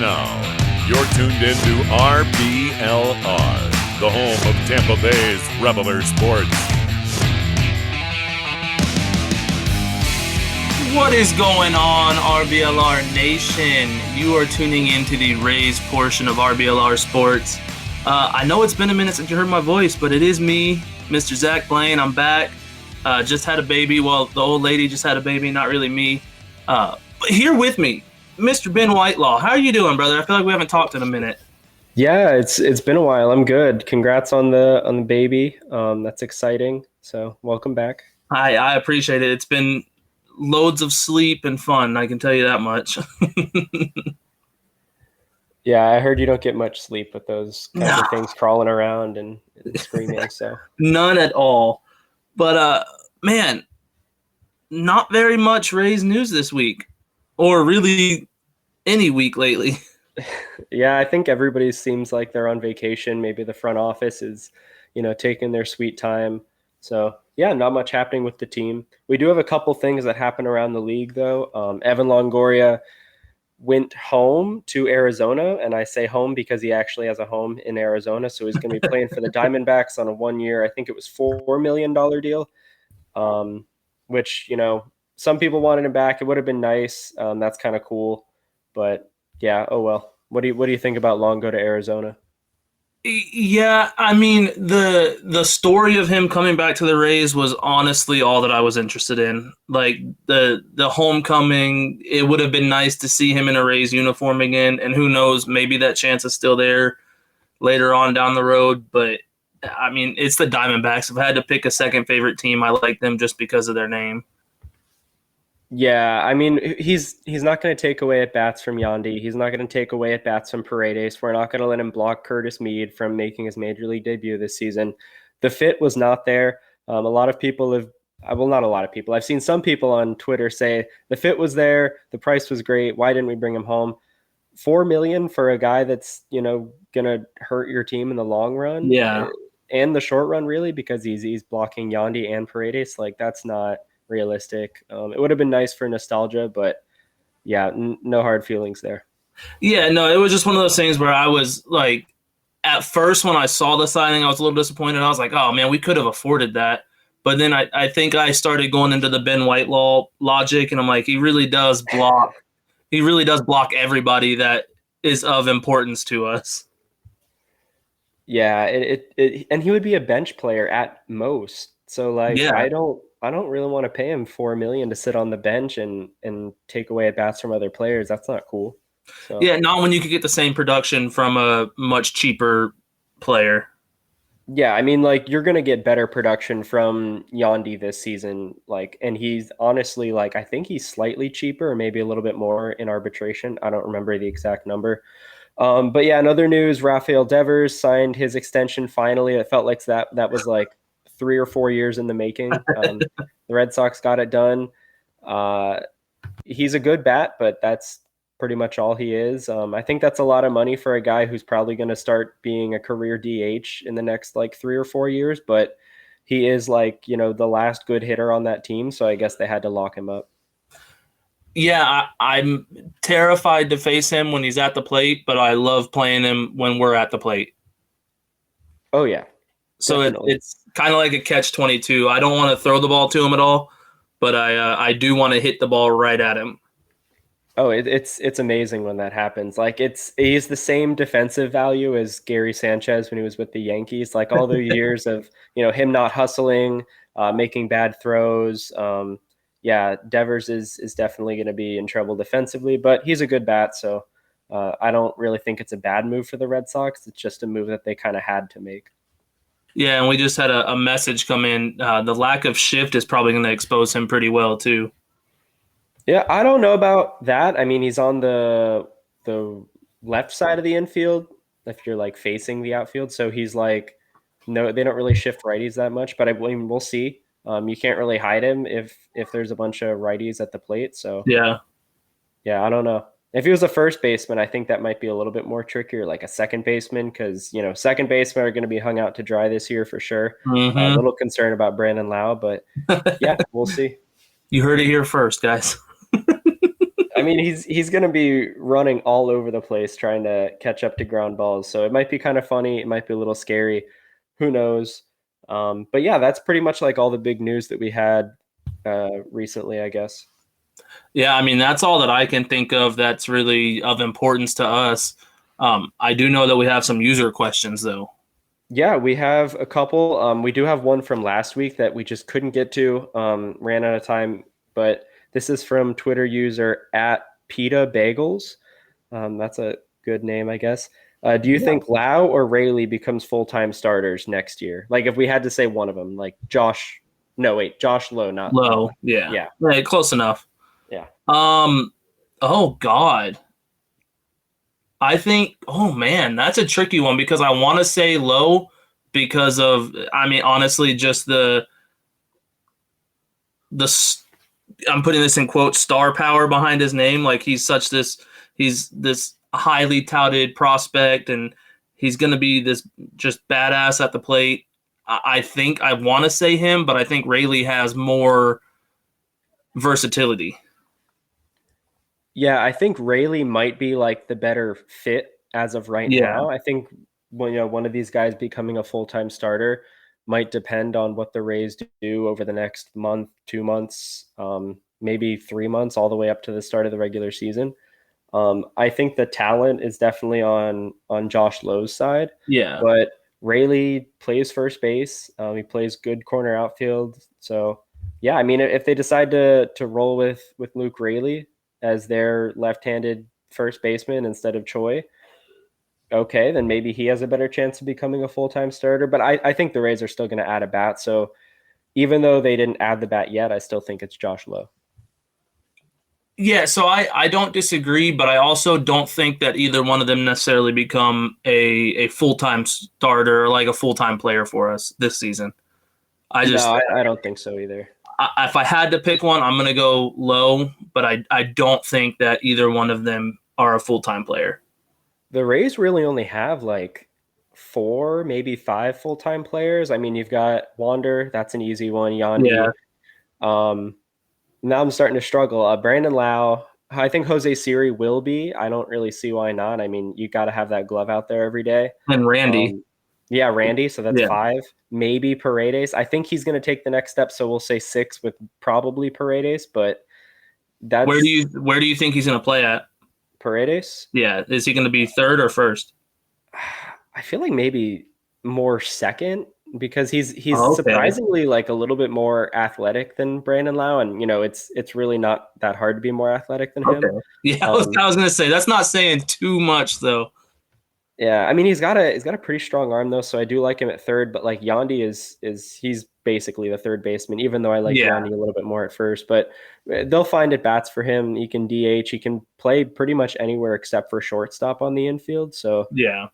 now, you're tuned into RBLR, the home of Tampa Bay's Reveler Sports. What is going on, RBLR Nation? You are tuning into the Rays portion of RBLR Sports. I know it's been a minute since you heard my voice, but it is me, Mr. Zach Blaine. I'm back. Just had a baby. Well, the old lady just had a baby, not really me. But here with me, Mr. Ben Whitelaw. How are you doing, brother? I feel like we haven't talked in a minute. Yeah, it's been a while. I'm good. Congrats on the baby. That's exciting. So welcome back. I appreciate it. It's been loads of sleep and fun, I can tell you that much. Yeah, I heard you don't get much sleep with those kinds of things crawling around and screaming. So none at all. But man, not very much Rays news this week, or really any week lately. Yeah, I think everybody seems like they're on vacation. Maybe the front office is, taking their sweet time. So yeah, not much happening with the team. We do have a couple things that happen around the league, though. Evan Longoria went home to Arizona, and I say home because he actually has a home in Arizona. So he's going to be playing for the Diamondbacks on a 1 year. I think it was $4 million deal, which, some people wanted him back. It would have been nice. That's kind of cool, but yeah. Oh well. What do you think about Longo to Arizona? Yeah, I mean, the story of him coming back to the Rays was honestly all that I was interested in. Like the homecoming, it would have been nice to see him in a Rays uniform again, and who knows, maybe that chance is still there later on down the road. But I mean, it's the Diamondbacks. If I had to pick a second favorite team, I like them just because of their name. Yeah, I mean, he's not going to take away at bats from Yandy. He's not going to take away at bats from Paredes. We're not going to let him block Curtis Mead from making his major league debut this season. The fit was not there. A lot of people have, well, not a lot of people. I've seen some people on Twitter say the fit was there, the price was great. Why didn't we bring him home? $4 million for a guy that's going to hurt your team in the long run, Yeah, and the short run, really, because he's blocking Yandy and Paredes. Like, that's not realistic. It would have been nice for nostalgia, but yeah, no hard feelings there. Yeah, no, it was just one of those things where I was like, at first when I saw the signing, I was a little disappointed. I was like, oh man, we could have afforded that. But then I think I started going into the Ben Whitelaw logic, and I'm like, he really does block. He really does block everybody that is of importance to us. Yeah, and he would be a bench player at most. So like, Yeah. I don't really want to pay him $4 million to sit on the bench and take away at bats from other players. That's not cool. So. Yeah, not when you could get the same production from a much cheaper player. Yeah, I mean, like, you're gonna get better production from Yandy this season. Like, and he's honestly, like, I think he's slightly cheaper, or maybe a little bit more in arbitration. I don't remember the exact number. But yeah, in other news, Rafael Devers signed his extension finally. It felt like that was like 3 or 4 years in the making. The Red Sox got it done. He's a good bat, but that's pretty much all he is. I think that's a lot of money for a guy who's probably going to start being a career DH in the next like 3 or 4 years, but he is like, the last good hitter on that team. So I guess they had to lock him up. Yeah, I'm terrified to face him when he's at the plate, but I love playing him when we're at the plate. Oh yeah. So it's kind of like a catch-22. I don't want to throw the ball to him at all, but I do want to hit the ball right at him. Oh, it's amazing when that happens. Like, he's the same defensive value as Gary Sanchez when he was with the Yankees. Like, all the years of him not hustling, making bad throws. Yeah, Devers is definitely going to be in trouble defensively, but he's a good bat, so I don't really think it's a bad move for the Red Sox. It's just a move that they kind of had to make. Yeah, and we just had a message come in. The lack of shift is probably going to expose him pretty well, too. Yeah, I don't know about that. I mean, he's on the left side of the infield if you're like facing the outfield. So he's like, no, they don't really shift righties that much, but I mean, we'll see. You can't really hide him if there's a bunch of righties at the plate. So yeah, I don't know. If he was a first baseman, I think that might be a little bit more trickier, like a second baseman, because, second basemen are going to be hung out to dry this year for sure. Mm-hmm. A little concerned about Brandon Lau, but yeah, we'll see. You heard it here first, guys. I mean, he's going to be running all over the place trying to catch up to ground balls. So it might be kind of funny. It might be a little scary. Who knows? But yeah, that's pretty much like all the big news that we had recently, I guess. Yeah, I mean, that's all that I can think of that's really of importance to us. I do know that we have some user questions, though. Yeah, we have a couple. We do have one from last week that we just couldn't get to, ran out of time. But this is from Twitter user at Pita Bagels. That's a good name, I guess. Do you think Lau or Rayleigh becomes full-time starters next year? Like if we had to say one of them, like Josh Lowe, not Low, yeah. Yeah. Right, close enough. Yeah. Oh God. I think, oh man, that's a tricky one because I want to say Low because of, I mean, honestly, just the I'm putting this in quotes, star power behind his name. Like he's this highly touted prospect, and he's going to be this just badass at the plate. I think I want to say him, but I think Rayleigh has more versatility. Yeah, I think Rayleigh might be like the better fit as of right now. I think one of these guys becoming a full-time starter might depend on what the Rays do over the next month, 2 months, maybe 3 months, all the way up to the start of the regular season. I think the talent is definitely on Josh Lowe's side. Yeah. But Rayleigh plays first base. He plays good corner outfield. So yeah, I mean, if they decide to roll with Luke Rayleigh as their left-handed first baseman instead of Choi, okay, then maybe he has a better chance of becoming a full-time starter. But I think the Rays are still going to add a bat. So even though they didn't add the bat yet, I still think it's Josh Lowe. Yeah, so I don't disagree, but I also don't think that either one of them necessarily become a full-time starter or like a full-time player for us this season. I don't think so either. If I had to pick one, I'm going to go Low, but I don't think that either one of them are a full-time player. The Rays really only have like 4, maybe 5 full-time players. I mean, you've got Wander, that's an easy one. Yandy. Yeah. Now I'm starting to struggle. Brandon Lau, I think Jose Siri will be. I don't really see why not. I mean, you got to have that glove out there every day. And Randy. Yeah, Randy. So that's 5. Maybe Paredes. I think he's going to take the next step. So we'll say 6 with probably Paredes. But that's where do you think he's going to play at? Paredes? Yeah, is he going to be third or first? I feel like maybe more second because he's surprisingly like a little bit more athletic than Brandon Lau, and it's really not that hard to be more athletic than him. Yeah, I was going to say that's not saying too much though. Yeah, I mean he's got a pretty strong arm though, so I do like him at third. But like Yandy he's basically the third baseman, even though I like Yandy a little bit more at first. But they'll find at bats for him. He can DH. He can play pretty much anywhere except for shortstop on the infield. So yeah,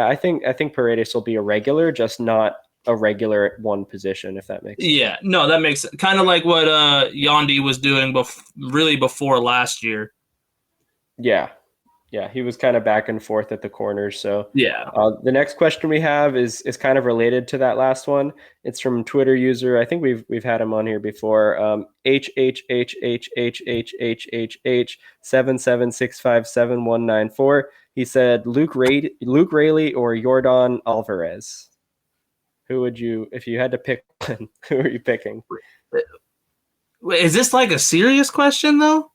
I think Paredes will be a regular, just not a regular at one position, if that makes sense. Yeah, no, that makes sense. Kind of like what Yandy was doing really before last year. Yeah, he was kind of back and forth at the corners. So yeah. The next question we have is kind of related to that last one. It's from Twitter user. I think we've had him on here before. HHHHHHHHH 776579194. He said Luke Rayleigh or Yordan Alvarez. Who would you, if you had to pick one, who are you picking? Is this like a serious question though?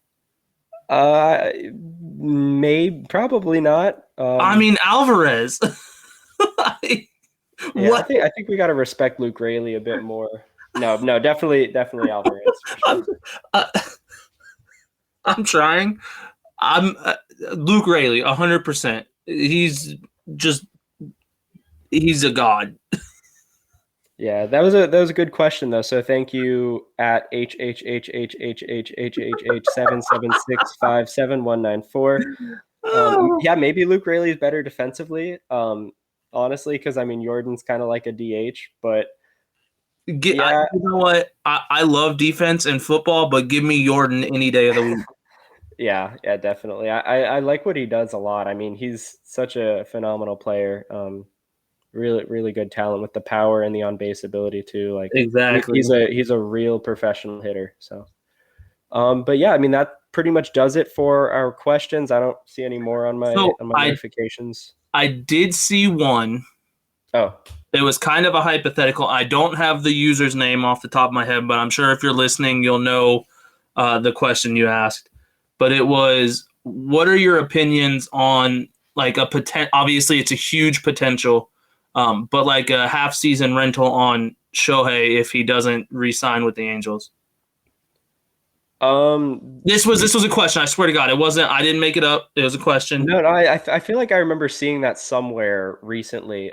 Probably not. I mean Alvarez. I think we got to respect Luke Rayleigh a bit more. No, definitely Alvarez. For sure. I'm trying. I'm Luke Rayleigh, 100%. He's a god. Yeah, that was a good question though. So thank you at HHHHHHHHH 776579194. Yeah, maybe Luke Rayleigh is better defensively. Honestly, because I mean Jordan's kind of like a DH, but you know what? I love defense and football, but give me Jordan any day of the week. Yeah, definitely. I like what he does a lot. I mean, he's such a phenomenal player. Really, really good talent with the power and the on-base ability too. Like exactly, he's a real professional hitter. So, but yeah, I mean pretty much does it for our questions. I don't see any more on my So notifications. I did see one. Oh, It was kind of a hypothetical. I don't have the user's name off the top of my head, but I'm sure if you're listening, you'll know the question you asked. But it was, what are your opinions on like a obviously it's a huge potential, but like a half-season rental on Shohei if he doesn't re-sign with the Angels? This was a question. I swear to God, it wasn't. I didn't make it up. It was a question. No, I feel like I remember seeing that somewhere recently.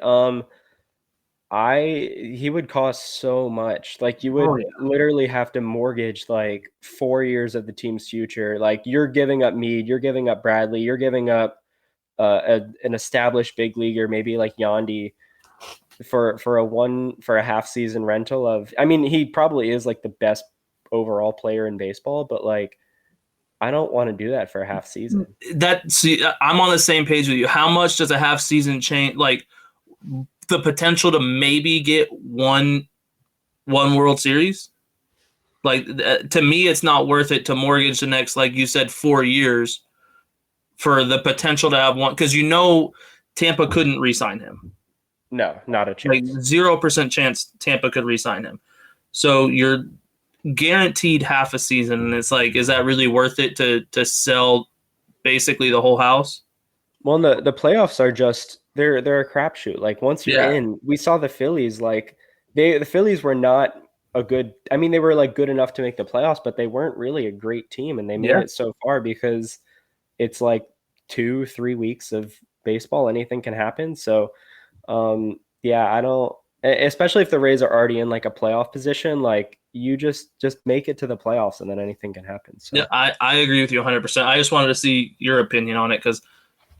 He would cost so much. Like you would literally have to mortgage like 4 years of the team's future. Like you're giving up Mead, you're giving up Bradley, you're giving up an established big leaguer, maybe like Yandy, for a half season rental of. I mean, he probably is like the best overall player in baseball, but like I don't want to do that for a half season. I'm on the same page with you. How much does a half season change? Like the potential to maybe get one World Series? Like to me, it's not worth it to mortgage the next, like you said, 4 years for the potential to have one, because Tampa couldn't re-sign him. No, not a chance. Like 0% chance Tampa could re-sign him. So you're guaranteed half a season, and it's like, is that really worth it to sell basically the whole house? Well, the playoffs are just they're a crapshoot. Like once you're in, we saw the Phillies. Like the Phillies were not a good. I mean, they were like good enough to make the playoffs, but they weren't really a great team, and they made it so far because it's like 2-3 weeks of baseball. Anything can happen. So, I don't. Especially if the Rays are already in like a playoff position, like you just make it to the playoffs, and then anything can happen. So yeah, I agree with you 100%. I just wanted to see your opinion on it because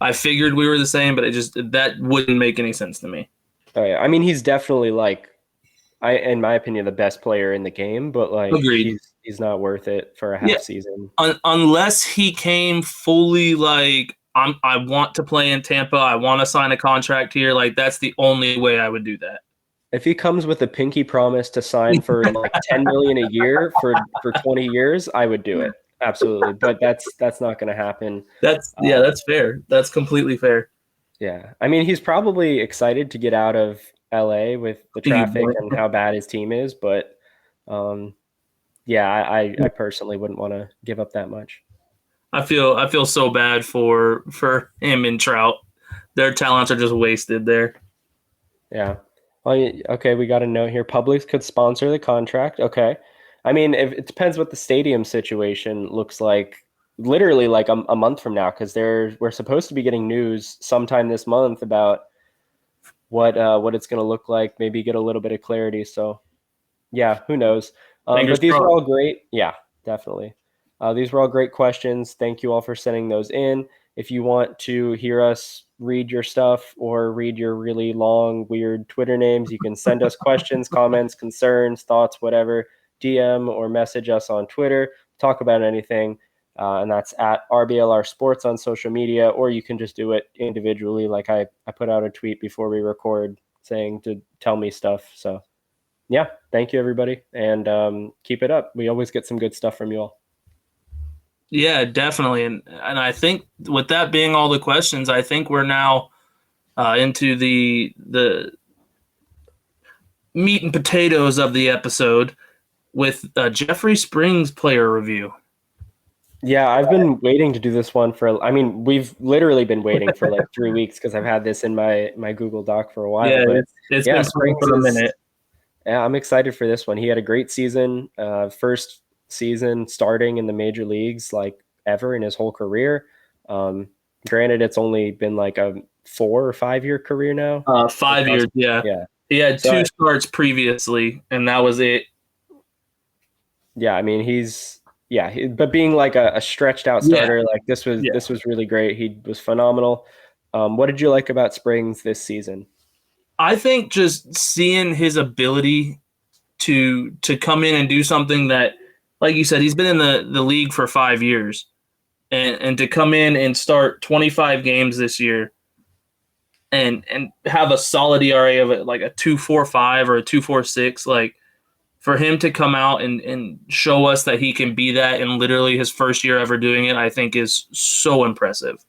I figured we were the same, but that wouldn't make any sense to me. Oh yeah, I mean he's definitely like, in my opinion, the best player in the game, but like agreed. He's not worth it for a half season. Unless he came fully like, I want to play in Tampa, I want to sign a contract here. Like that's the only way I would do that. If he comes with a pinky promise to sign for like $10 million a year for 20 years, I would do it. Absolutely. But that's not going to happen. That's fair. That's completely fair. Yeah. I mean, he's probably excited to get out of LA with the traffic and how bad his team is. But I personally wouldn't want to give up that much. I feel so bad for him and Trout. Their talents are just wasted there. Yeah. Well, okay, we got a note here. Publix could sponsor the contract. Okay. I mean, it depends what the stadium situation looks like literally like a month from now, because we're supposed to be getting news sometime this month about what it's going to look like, maybe get a little bit of clarity. So, yeah, who knows? But these were all great. Yeah, definitely. These were all great questions. Thank you all for sending those in. If you want to hear us read your stuff or read your really long, weird Twitter names, you can send us questions, comments, concerns, thoughts, whatever, DM or message us on Twitter, talk about anything. And that's at RBLR Sports on social media, or you can just do it individually. Like I put out a tweet before we record saying to tell me stuff. So yeah, thank you everybody. And keep it up. We always get some good stuff from you all. Yeah, definitely. And I think with that being all the questions, I think we're now into the meat and potatoes of the episode with Jeffrey Springs player review. Yeah, I've been waiting to do this one we've literally been waiting for like 3 weeks because I've had this in my Google Doc for a while. Yeah, but it's been Springs for a minute. Yeah, I'm excited for this one. He had a great season, first season starting in the major leagues like ever in his whole career. Granted, it's only been like a 4 or 5 year career now. 5 years, yeah. He had two starts previously, and that was it. Yeah, I mean but being like a stretched out starter, like this was really great. He was phenomenal. What did you like about Springs this season? I think just seeing his ability to come in and do something that, like you said, he's been in the league for 5 years, and to come in and start 25 games this year and have a solid ERA of like a 2.45 or a 2.46, like for him to come out and show us that he can be that in literally his first year ever doing it, I think is so impressive.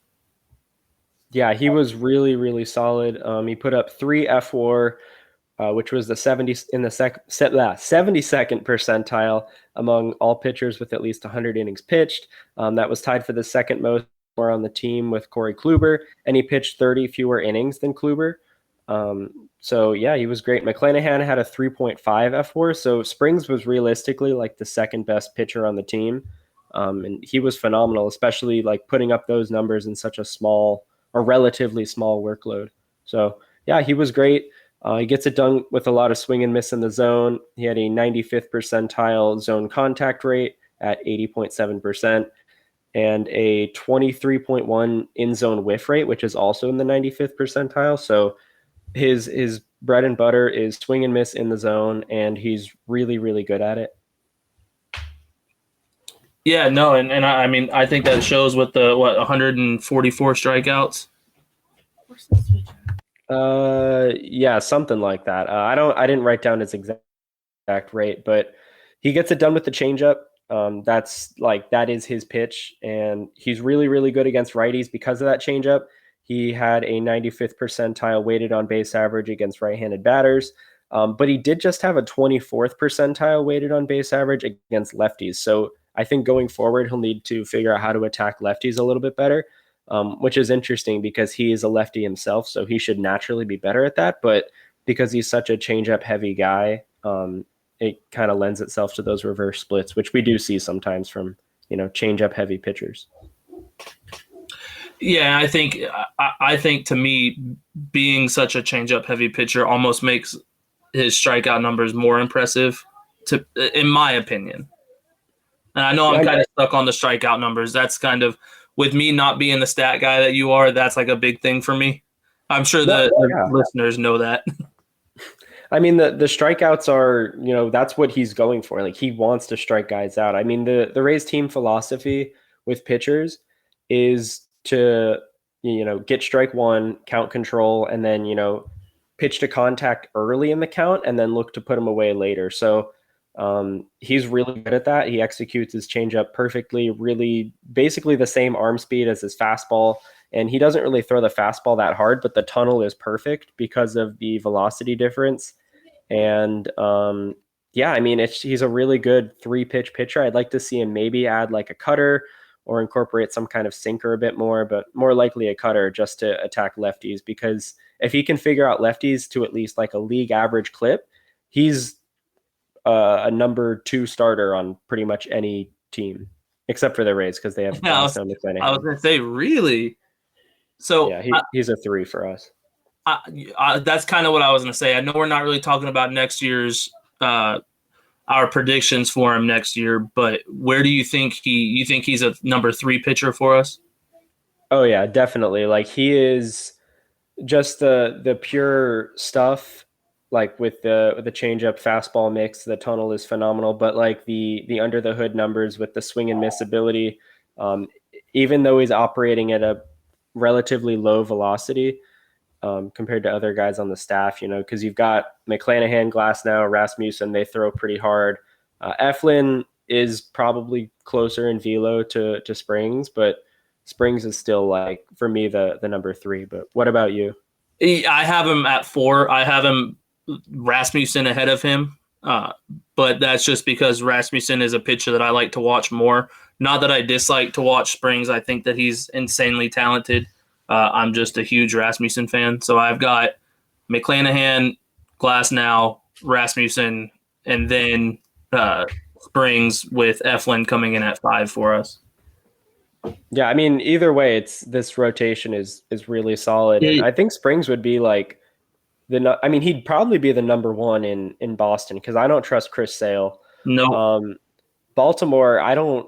Yeah, he was really, really solid. He put up 3 F4, which was the 72nd percentile among all pitchers with at least 100 innings pitched. That was tied for the second most on the team with Corey Kluber, and he pitched 30 fewer innings than Kluber. So yeah, he was great. McClanahan had a 3.5 F4, so Springs was realistically like the second best pitcher on the team. And he was phenomenal, especially like putting up those numbers in such a small or relatively small workload. So yeah, he was great. He gets it done with a lot of swing and miss in the zone. He had a 95th percentile zone contact rate at 80.7% and a 23.1 in zone whiff rate, which is also in the 95th percentile. So his bread and butter is swing and miss in the zone, and he's really, really good at it. Yeah, no, and I mean, I think that shows with the 144 strikeouts. Yeah, something like that. I didn't write down his exact rate, but he gets it done with the changeup. That is his pitch, and he's really, really good against righties because of that changeup. He had a 95th percentile weighted on base average against right-handed batters, but he did just have a 24th percentile weighted on base average against lefties. So I think going forward, he'll need to figure out how to attack lefties a little bit better, which is interesting because he is a lefty himself, so he should naturally be better at that. But because he's such a changeup heavy guy, it kind of lends itself to those reverse splits, which we do see sometimes from changeup heavy pitchers. Yeah, I think to me, being such a changeup heavy pitcher almost makes his strikeout numbers more impressive, in my opinion. And I know I'm kind of stuck on the strikeout numbers. That's kind of, with me not being the stat guy that you are, that's like a big thing for me. I'm sure the listeners know that. I mean, the strikeouts are, that's what he's going for. Like, he wants to strike guys out. I mean, the Rays team philosophy with pitchers is to, get strike one, count control, and then, pitch to contact early in the count and then look to put him away later. So he's really good at that. He executes his changeup perfectly, really basically the same arm speed as his fastball. And he doesn't really throw the fastball that hard, but the tunnel is perfect because of the velocity difference. And yeah, I mean, he's a really good 3-pitch pitcher. I'd like to see him maybe add like a cutter or incorporate some kind of sinker a bit more, but more likely a cutter just to attack lefties, because if he can figure out lefties to at least like a league average clip, he's a number 2 starter on pretty much any team except for the Rays because they have Glasnow, McClanahan. I was going to say, really? So yeah, he's a 3 for us. That's kind of what I was going to say. I know we're not really talking about next year's our predictions for him next year, but where do you think you think he's a number 3 pitcher for us? Oh yeah, definitely. Like, he is just the pure stuff. Like with the changeup fastball mix, the tunnel is phenomenal. But like the under the hood numbers with the swing and miss ability, even though he's operating at a relatively low velocity compared to other guys on the staff, because you've got McClanahan, Glasnow, Rasmussen, they throw pretty hard. Eflin is probably closer in velo to Springs, but Springs is still, like, for me, the number 3. But what about you? I have him at 4. I have him Rasmussen ahead of him, but that's just because Rasmussen is a pitcher that I like to watch more. Not that I dislike to watch Springs. I think that he's insanely talented. I'm just a huge Rasmussen fan. So I've got McClanahan, Glasnow, Rasmussen, and then Springs with Eflin coming in at 5 for us. Yeah, I mean, either way, this rotation is really solid. And I think Springs would be like he'd probably be the number 1 in Boston, because I don't trust Chris Sale. No. Baltimore, I don't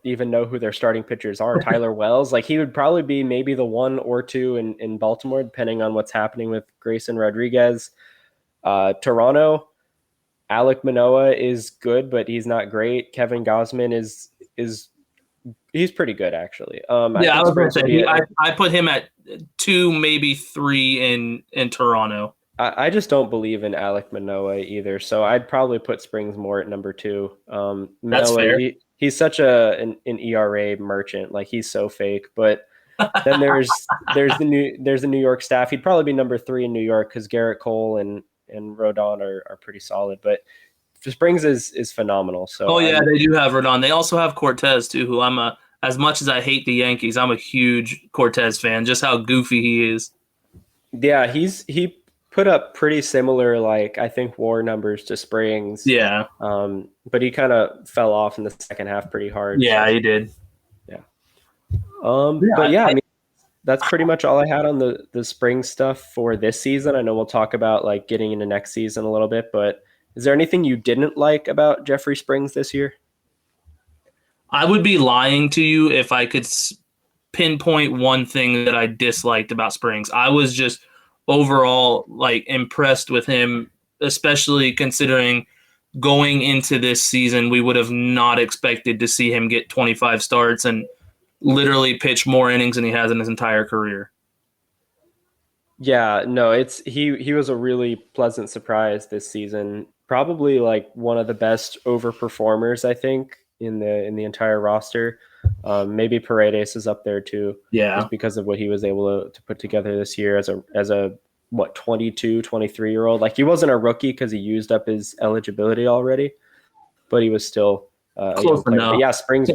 even know who their starting pitchers are. Tyler Wells, like, he would probably be maybe the 1 or 2 in Baltimore, depending on what's happening with Grayson Rodriguez. Toronto, Alek Manoah is good, but he's not great. Kevin Gausman is he's pretty good, actually. Yeah, I was going to say I put him at 2, maybe 3 in Toronto. I just don't believe in Alec Manoah either. So I'd probably put Springs more at number two. That's Manoah, fair. he's such an ERA merchant. Like he's so fake. But then there's the New York staff. He'd probably be number three in New York because Garrett Cole and Rodon are pretty solid. But Springs is phenomenal. So Oh yeah, they do have Rodon. They also have Cortez too, who as much as I hate the Yankees, I'm a huge Cortez fan. Just how goofy he is. yeah, he put up pretty similar, like I think WAR numbers to Springs. Yeah, But he kind of fell off in the second half pretty hard. yeah, So, he did. yeah. Yeah, But yeah, I mean, that's pretty much all I had on the spring stuff for this season. I know we'll talk about like getting into next season a little bit, but is there anything you didn't like about Jeffrey Springs this year? I would be lying to you if I could pinpoint one thing that I disliked about Springs. I was just overall like impressed with him, especially considering going into this season, we would have not expected to see him get 25 starts and literally pitch more innings than he has in his entire career. Yeah, no, he was a really pleasant surprise this season. Probably like one of the best overperformers, I think, in the entire roster. Maybe Paredes is up there too, Yeah. just because of what he was able to put together this year as a what 22, 23-year-old. Like he wasn't a rookie because he used up his eligibility already, but he was still a young player. But yeah, Springs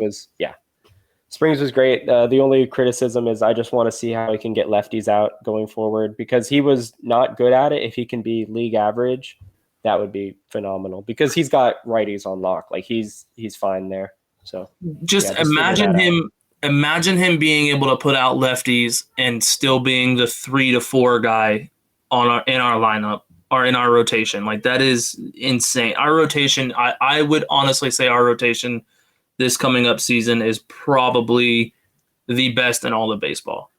was great. The only criticism is I just want to see how he can get lefties out going forward because he was not good at it. If he can be league average, that would be phenomenal because he's got righties on lock. Like he's fine there. So just imagine him being able to put out lefties and still being the 3 to 4 guy in our lineup or in our rotation. Like that is insane. Our rotation, I would honestly say our rotation this coming up season is probably the best in all of baseball.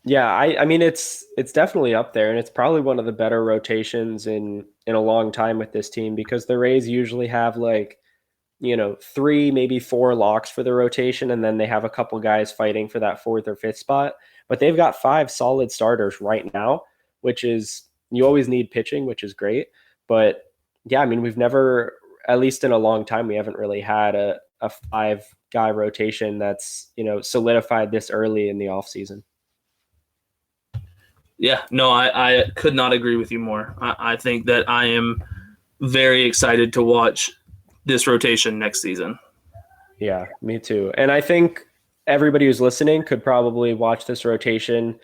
Yeah, I mean it's definitely up there, and it's probably one of the better rotations in a long time with this team because the Rays usually have like 3, maybe 4 locks for the rotation, and then they have a couple guys fighting for that 4th or 5th spot. But they've got 5 solid starters right now, which is you always need pitching, which is great. But yeah, I mean we've never, at least in a long time, we haven't really had a 5-guy rotation that's solidified this early in the offseason. Yeah, no, I could not agree with you more. I think that I am very excited to watch this rotation next season. Yeah, me too. And I think everybody who's listening could probably watch this rotation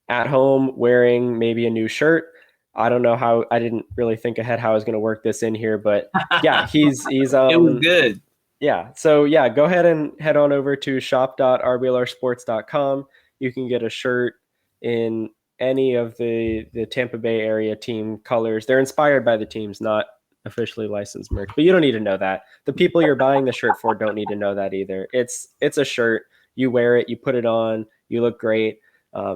at home wearing maybe a new shirt. I don't know how, I didn't really think ahead how I was going to work this in here, but yeah, he's it was good. Yeah. So yeah, go ahead and head on over to shop.rblrsports.com. You can get a shirt in any of the Tampa Bay area team colors. They're inspired by the teams, not officially licensed merch, but you don't need to know that. The people you're buying the shirt for don't need to know that either. It's a shirt. You wear it, you put it on, you look great.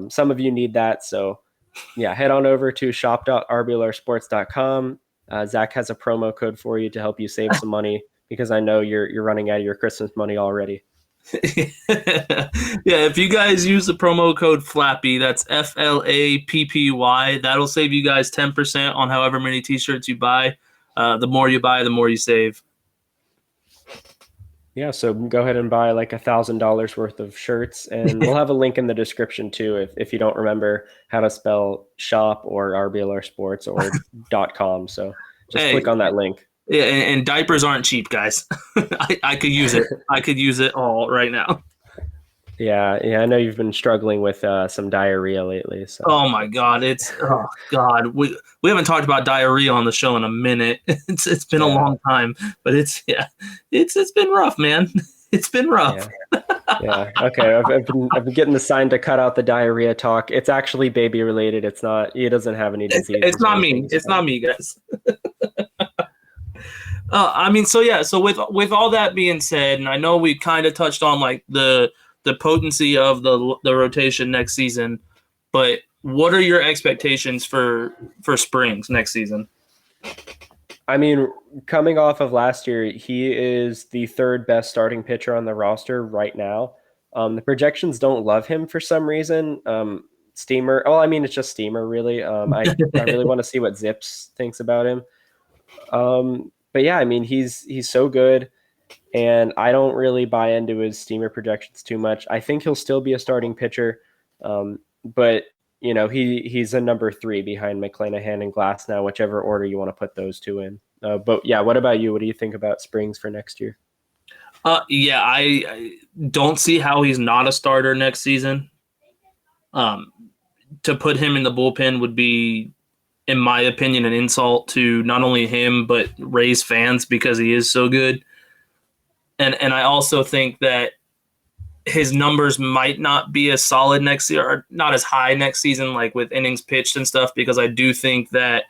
Some of you need that. So yeah, head on over to shop.rblrsports.com. Zach has a promo code for you to help you save some money because I know you're running out of your Christmas money already. Yeah, if you guys use the promo code FLAPPY, that's FLAPPY, that'll save you guys 10% on however many t-shirts you buy. The more you buy, the more you save. Yeah, so go ahead and buy like $1,000 worth of shirts, and we'll have a link in the description too if you don't remember how to spell shop or RBLR Sports or .com. So just click on that link. Yeah, and diapers aren't cheap, guys. I could use it. I could use it all right now. Yeah, I know you've been struggling with some diarrhea lately. So. Oh my God, we haven't talked about diarrhea on the show in a minute. It's been a long time, but it's been rough, man. It's been rough. Yeah. Okay. I've been getting the sign to cut out the diarrhea talk. It's actually baby related. It's not. He doesn't have any disease. It's not me. It's not me, guys. I mean, so with all that being said, and I know we kind of touched on like the potency of the rotation next season, but what are your expectations for Springs next season? I mean, coming off of last year, he is the 3rd best starting pitcher on the roster right now. The projections don't love him for some reason. Steamer. Well, I mean, it's just Steamer, really. I really want to see what Zips thinks about him. But yeah, I mean, he's so good, and I don't really buy into his Steamer projections too much. I think he'll still be a starting pitcher, but he's a number 3 behind McClanahan and Glass now, whichever order you want to put those two in. But yeah, what about you? What do you think about Springs for next year? Yeah, I don't see how he's not a starter next season. To put him in the bullpen would be, in my opinion, an insult to not only him but Rays fans because he is so good. And I also think that his numbers might not be as solid next year, or not as high next season, like with innings pitched and stuff, because I do think that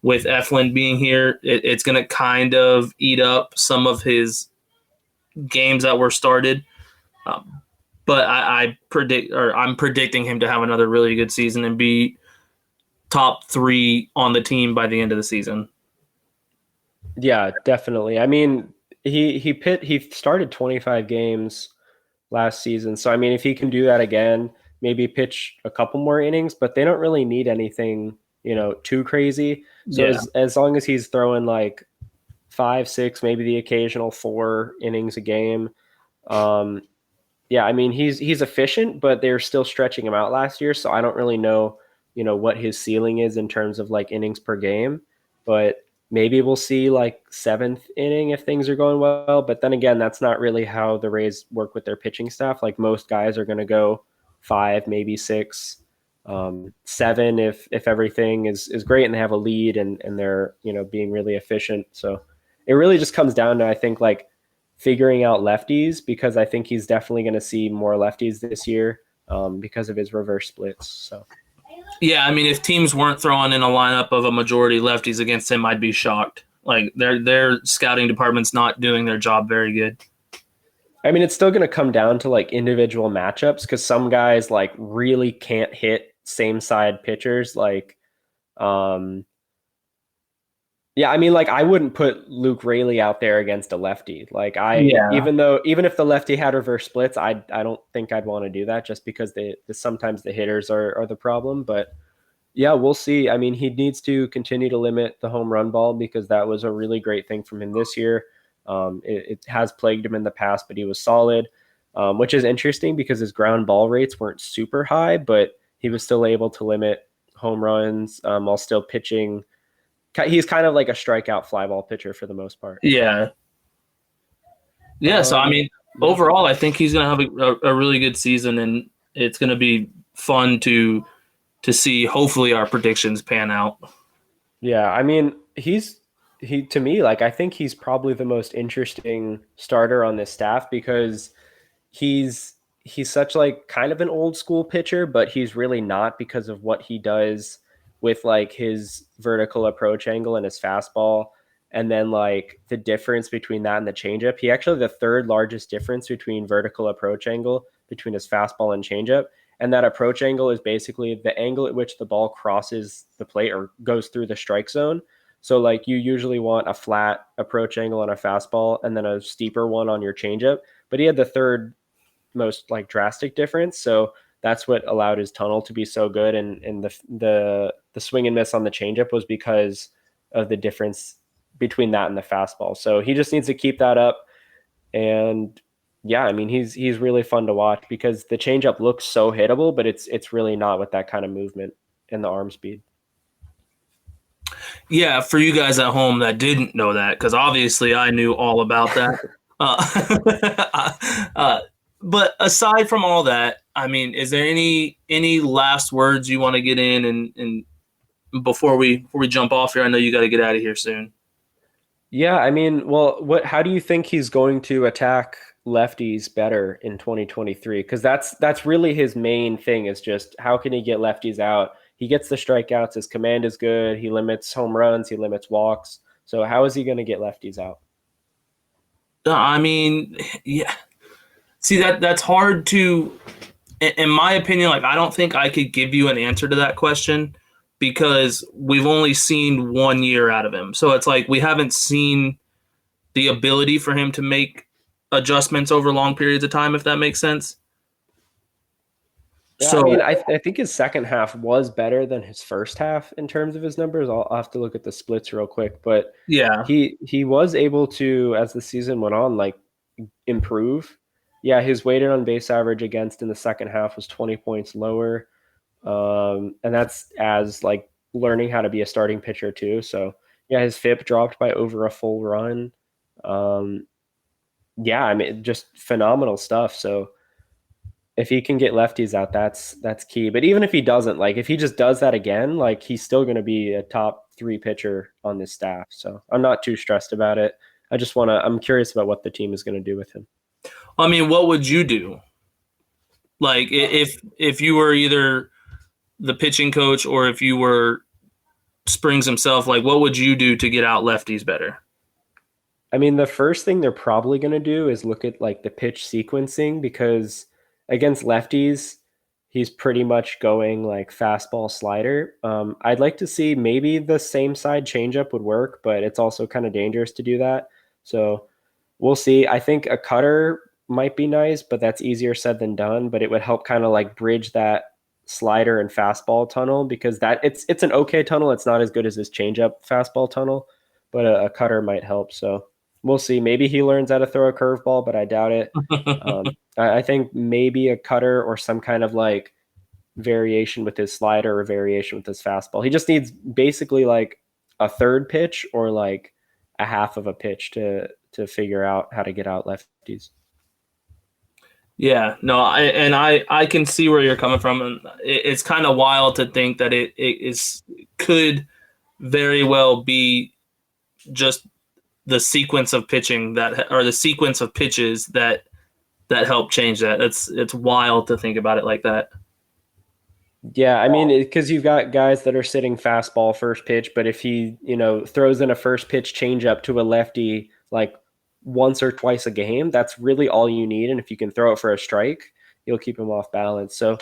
with Eflin being here, it's going to kind of eat up some of his games that were started. But I'm predicting him to have another really good season and be top 3 on the team by the end of the season. Yeah, definitely. I mean, he started 25 games last season. So I mean, if he can do that again, maybe pitch a couple more innings, but they don't really need anything, too crazy. So Yeah. as long as he's throwing like 5, 6, maybe the occasional 4 innings a game. Yeah, I mean, he's efficient, but they're still stretching him out last year. So I don't really know, what his ceiling is in terms of like innings per game, but maybe we'll see like 7th inning if things are going well. But then again, that's not really how the Rays work with their pitching staff. Like most guys are going to go 5, maybe 6, 7 if everything is great and they have a lead and they're being really efficient. So it really just comes down to, I think, like figuring out lefties, because I think he's definitely going to see more lefties this year because of his reverse splits. So. Yeah, I mean, if teams weren't throwing in a lineup of a majority lefties against him, I'd be shocked. Like their scouting department's not doing their job very good. I mean, it's still going to come down to like individual matchups, because some guys like really can't hit same side pitchers. Like, yeah, I mean, like I wouldn't put Luke Raley out there against a lefty. Like even if the lefty had reverse splits, I don't think I'd want to do that, just because sometimes the hitters are the problem. But yeah, we'll see. I mean, he needs to continue to limit the home run ball, because that was a really great thing from him this year. It has plagued him in the past, but he was solid, which is interesting because his ground ball rates weren't super high, but he was still able to limit home runs while still pitching. He's kind of like a strikeout fly ball pitcher for the most part. Yeah. Yeah, so I mean, overall, I think he's going to have a really good season, and it's going to be fun to see, hopefully, our predictions pan out. Yeah, I mean, to me, like, I think he's probably the most interesting starter on this staff, because he's such like kind of an old school pitcher, but he's really not, because of what he does with like his vertical approach angle and his fastball. And then like the difference between that and the changeup, he actually the 3rd largest difference between vertical approach angle between his fastball and changeup. And that approach angle is basically the angle at which the ball crosses the plate or goes through the strike zone. So like you usually want a flat approach angle on a fastball and then a steeper one on your changeup, but he had the 3rd most like drastic difference. So that's what allowed his tunnel to be so good. And the swing and miss on the changeup was because of the difference between that and the fastball. So he just needs to keep that up. And yeah, I mean, he's really fun to watch, because the changeup looks so hittable, but it's really not with that kind of movement and the arm speed. Yeah, for you guys at home that didn't know that, because obviously I knew all about that. But aside from all that, I mean, is there any last words you want to get in and before we jump off here? I know you got to get out of here soon. Yeah, I mean, well, how do you think he's going to attack lefties better in 2023? Because that's really his main thing, is just how can he get lefties out? He gets the strikeouts, his command is good, he limits home runs, he limits walks. So how is he going to get lefties out? I mean, yeah. See, that's hard to, in my opinion, like I don't think I could give you an answer to that question, because we've only seen 1 year out of him. So it's like we haven't seen the ability for him to make adjustments over long periods of time, if that makes sense. Yeah, So I mean, I think his second half was better than his first half in terms of his numbers. I'll have to look at the splits real quick, but yeah, he was able to, as the season went on, like improve. Yeah, his weighted on base average against in the second half was 20 points lower, and that's as like learning how to be a starting pitcher too. So yeah, his FIP dropped by over a full run. Um, yeah, I mean, just phenomenal stuff. So if he can get lefties out, that's key. But even if he doesn't, like if he just does that again, like he's still going to be a top 3 pitcher on this staff. So I'm not too stressed about it. I'm curious about what the team is going to do with him. I mean, what would you do? Like if you were either the pitching coach or if you were Springs himself, like what would you do to get out lefties better? I mean, the first thing they're probably going to do is look at like the pitch sequencing because against lefties, he's pretty much going like fastball slider. I'd like to see maybe the same side changeup would work, but it's also kind of dangerous to do that. So we'll see. I think a cutter might be nice, but that's easier said than done. But it would help kind of like bridge that slider and fastball tunnel because it's an okay tunnel. It's not as good as this changeup fastball tunnel, but a cutter might help. So we'll see. Maybe he learns how to throw a curveball, but I doubt it. I think maybe a cutter or some kind of like variation with his slider or variation with his fastball. He just needs basically like a third pitch or like a half of a pitch to figure out how to get out lefties. Yeah, no, I can see where you're coming from, and it's kind of wild to think that could very well be just the sequence of pitching or the sequence of pitches that help change that. It's wild to think about it like that. Yeah, I mean, because you've got guys that are sitting fastball first pitch, but if he, throws in a first pitch changeup to a lefty like once or twice a game, that's really all you need. And if you can throw it for a strike, you'll keep him off balance. So,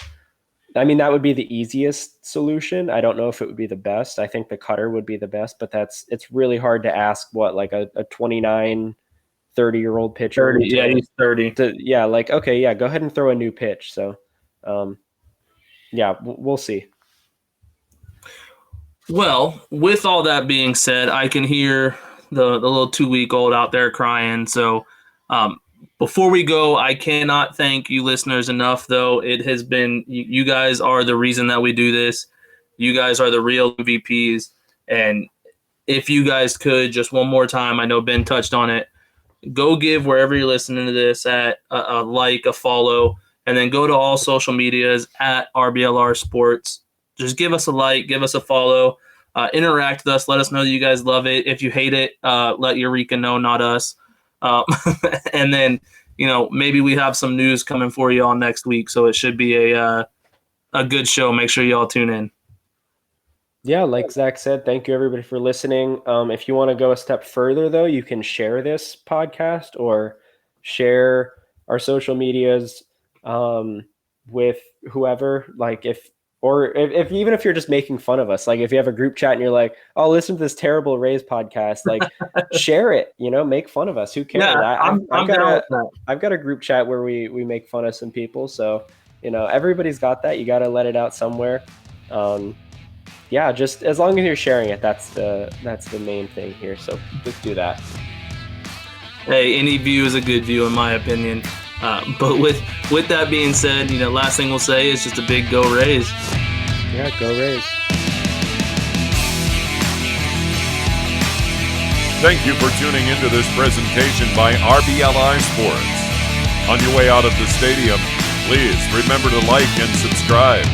I mean, that would be the easiest solution. I don't know if it would be the best. I think the cutter would be the best, but it's really hard to ask like a 29, 30-year-old pitcher. 30, yeah, he's 30. Like, okay, yeah, go ahead and throw a new pitch. So, yeah, we'll see. Well, with all that being said, I can hear the little 2-week-old out there crying. So before we go, I cannot thank you listeners enough, though. It has been – you guys are the reason that we do this. You guys are the real MVPs. And if you guys could, just one more time, I know Ben touched on it, go give wherever you're listening to this at a like, a follow, and then go to all social medias at RBLR Sports. Just give us a like, give us a follow, interact with us. Let us know that you guys love it. If you hate it, let Eureka know, not us. And then, maybe we have some news coming for you all next week. So it should be a good show. Make sure you all tune in. Yeah, like Zach said, thank you everybody for listening. If you want to go a step further, though, you can share this podcast or share our social medias with whoever. Like if even if you're just making fun of us, like if you have a group chat and you're like, "Oh, listen to this terrible Rays podcast," like share it. Make fun of us. Who cares? Yeah, I've got a group chat where we make fun of some people. So everybody's got that. You got to let it out somewhere. Yeah, just as long as you're sharing it, that's the main thing here. So just do that. Hey, any view is a good view in my opinion. But with that being said, last thing we'll say is just a big go Rays. Yeah, go Rays. Thank you for tuning into this presentation by RBLR Sports. On your way out of the stadium, please remember to like and subscribe.